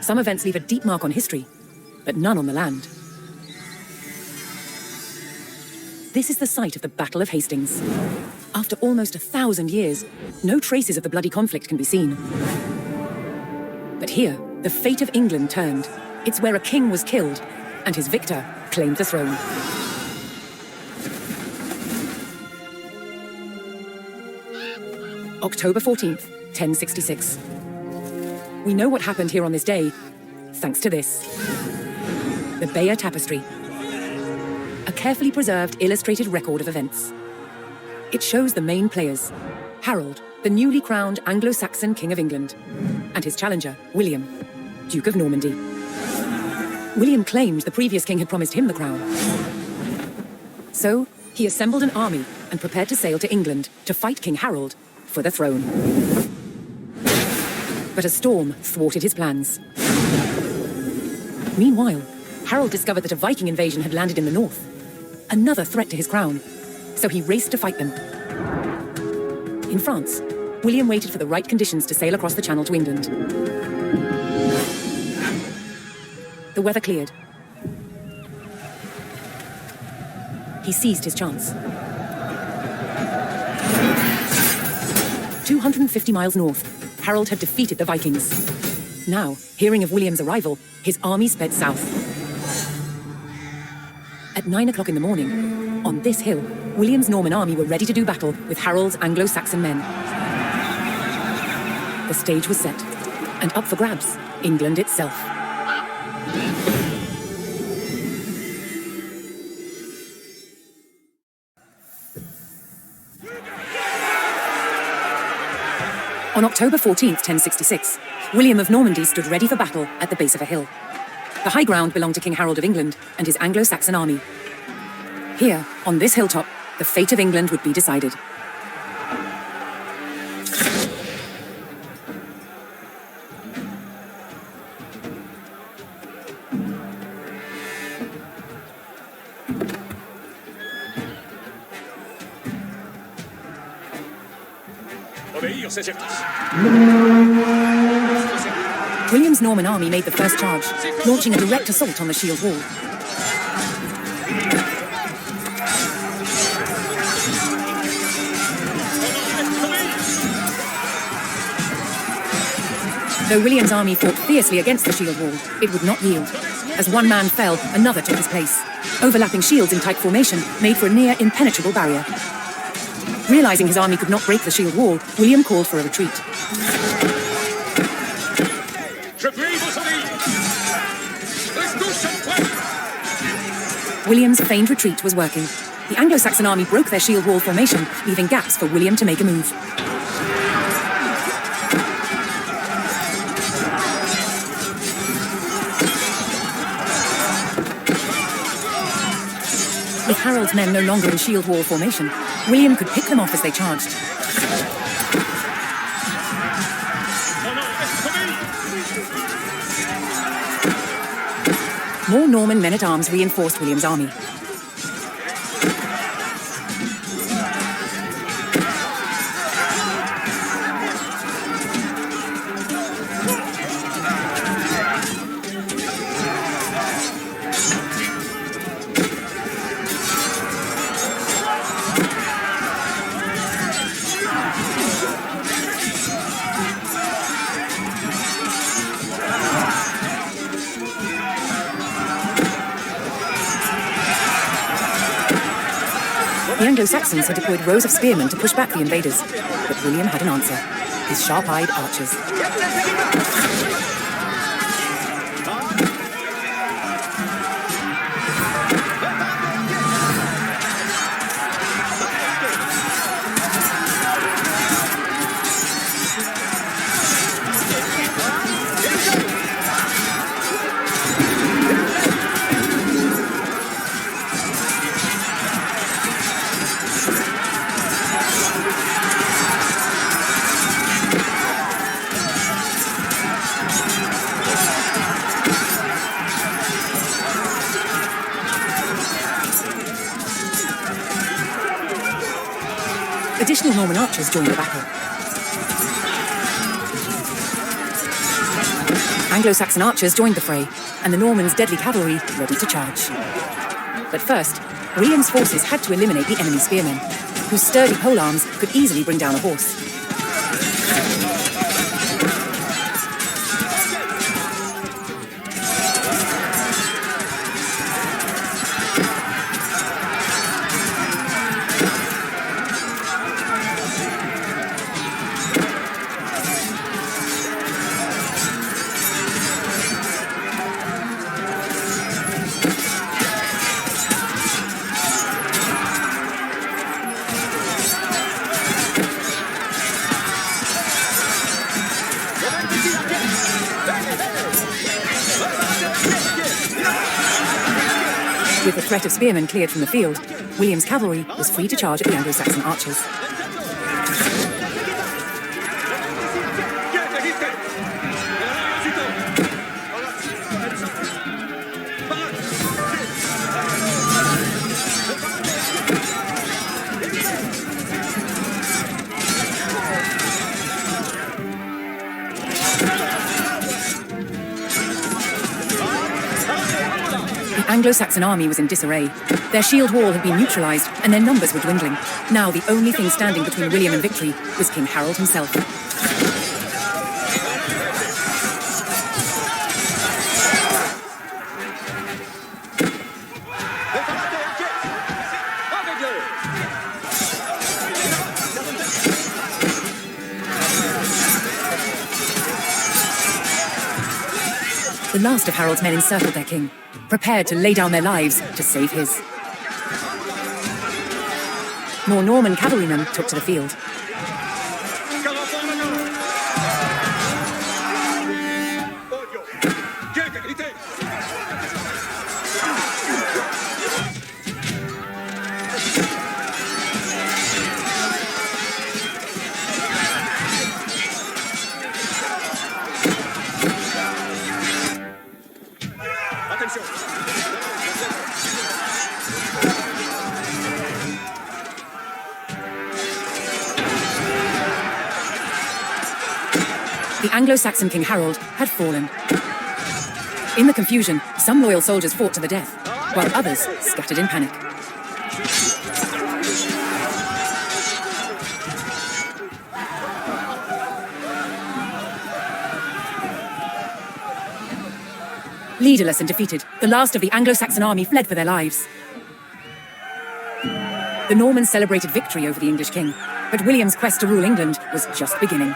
Some events leave a deep mark on history, but none on the land. This is the site of the Battle of Hastings. After almost 1,000 years, no traces of the bloody conflict can be seen. But here, the fate of England turned. It's where a king was killed, and his victor claimed the throne. October 14th, 1066. We know what happened here on this day, thanks to this. The Bayeux Tapestry. A carefully preserved illustrated record of events. It shows the main players. Harold, the newly crowned Anglo-Saxon King of England, and his challenger, William, Duke of Normandy. William claimed the previous king had promised him the crown. So, he assembled an army and prepared to sail to England to fight King Harold for the throne. But a storm thwarted his plans. Meanwhile, Harold discovered that a Viking invasion had landed in the north, another threat to his crown, so he raced to fight them. In France, William waited for the right conditions to sail across the Channel to England. The weather cleared. He seized his chance. 250 miles north, Harold had defeated the Vikings. Now, hearing of William's arrival, his army sped south. At 9 o'clock in the morning, on this hill, William's Norman army were ready to do battle with Harold's Anglo-Saxon men. The stage was set, and up for grabs, England itself. On October 14th, 1066, William of Normandy stood ready for battle at the base of a hill. The high ground belonged to King Harold of England and his Anglo-Saxon army. Here, on this hilltop, the fate of England would be decided. William's Norman army made the first charge, launching a direct assault on the shield wall. Though William's army fought fiercely against the shield wall, it would not yield. As one man fell, another took his place. Overlapping shields in tight formation made for a near impenetrable barrier. Realizing his army could not break the shield wall, William called for a retreat. William's feigned retreat was working. The Anglo-Saxon army broke their shield wall formation, leaving gaps for William to make a move. With Harold's men no longer in shield wall formation, William could pick them off as they charged. More Norman men-at-arms reinforced William's army. The Anglo-Saxons had deployed rows of spearmen to push back the invaders, but William had an answer: his sharp-eyed archers. Additional Norman archers joined the battle. Anglo-Saxon archers joined the fray, and the Normans' deadly cavalry ready to charge. But first, William's forces had to eliminate the enemy spearmen, whose sturdy polearms could easily bring down a horse. With the threat of spearmen cleared from the field, William's cavalry was free to charge at the Anglo-Saxon archers. The Anglo-Saxon army was in disarray. Their shield wall had been neutralized, and their numbers were dwindling. Now the only thing standing between William and victory was King Harold himself. The last of Harold's men encircled their king, prepared to lay down their lives to save his. More Norman cavalrymen took to the field. The Anglo-Saxon King Harold had fallen. In the confusion, some loyal soldiers fought to the death, while others scattered in panic. Leaderless and defeated, the last of the Anglo-Saxon army fled for their lives. The Normans celebrated victory over the English king, but William's quest to rule England was just beginning.